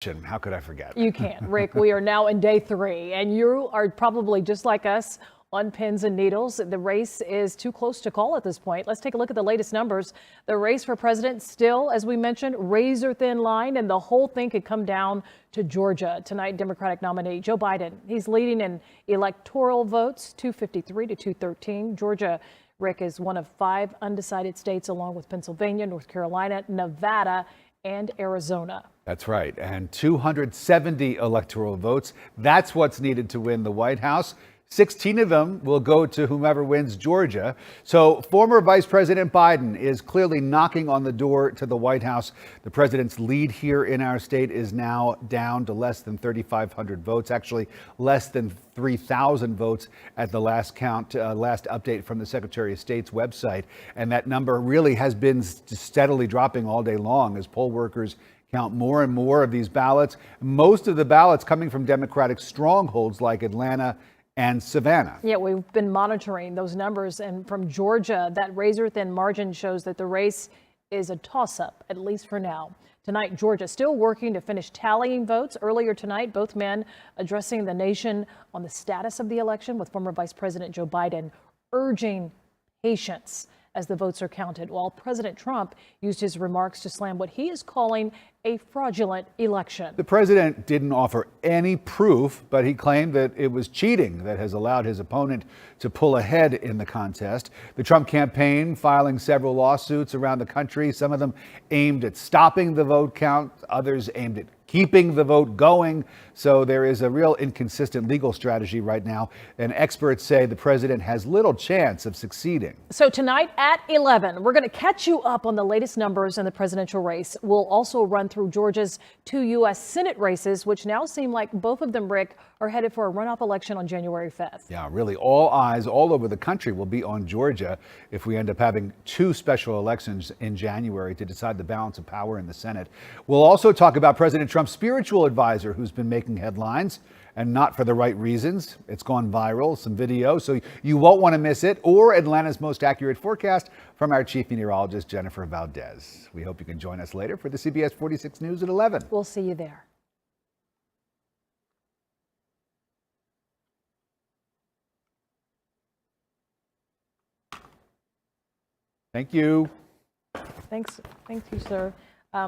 How could I forget? You can't, Rick. We are now in day 3, and you are probably just like us on pins and needles. The race is too close to call at this point. Let's take a look at the latest numbers. The race for president still, as we mentioned, razor thin line, and the whole thing could come down to Georgia. Tonight, Democratic nominee Joe Biden, he's leading in electoral votes, 253 to 213. Georgia, Rick, is one of 5 undecided states, along with Pennsylvania, North Carolina, Nevada, and Arizona. That's right. And 270 electoral votes. That's what's needed to win the White House. 16 of them will go to whomever wins Georgia. So former Vice President Biden is clearly knocking on the door to the White House. The president's lead here in our state is now down to less than 3,500 votes, actually less than 3,000 votes at the last count, last update from the Secretary of State's website. And that number really has been steadily dropping all day long as poll workers count more and more of these ballots. Most of the ballots coming from Democratic strongholds like Atlanta and Savannah. Yeah, we've been monitoring those numbers, and from Georgia, that razor thin margin shows that the race is a toss-up, at least for now. Tonight, Georgia still working to finish tallying votes. Earlier tonight, both men addressing the nation on the status of the election, with former Vice President Joe Biden urging patience as the votes are counted, while President Trump used his remarks to slam what he is calling a fraudulent election. The president didn't offer any proof, but he claimed that it was cheating that has allowed his opponent to pull ahead in the contest. The Trump campaign filing several lawsuits around the country, some of them aimed at stopping the vote count, others aimed at keeping the vote going. So there is a real inconsistent legal strategy right now, and experts say the president has little chance of succeeding. So tonight at 11, we're going to catch you up on the latest numbers in the presidential race. We'll also run through Georgia's 2 U.S. Senate races, which now seem like both of them, Rick, are headed for a runoff election on January 5th. Yeah, really all eyes all over the country will be on Georgia if we end up having 2 special elections in January to decide the balance of power in the Senate. We'll also talk about President Trump's spiritual advisor, who's been making headlines, and not for the right reasons. It's gone viral, some video, so you won't want to miss it, or Atlanta's most accurate forecast from our chief meteorologist, Jennifer Valdez. We hope you can join us later for the CBS 46 News at 11. We'll see you there. Thank you. Thank you, sir.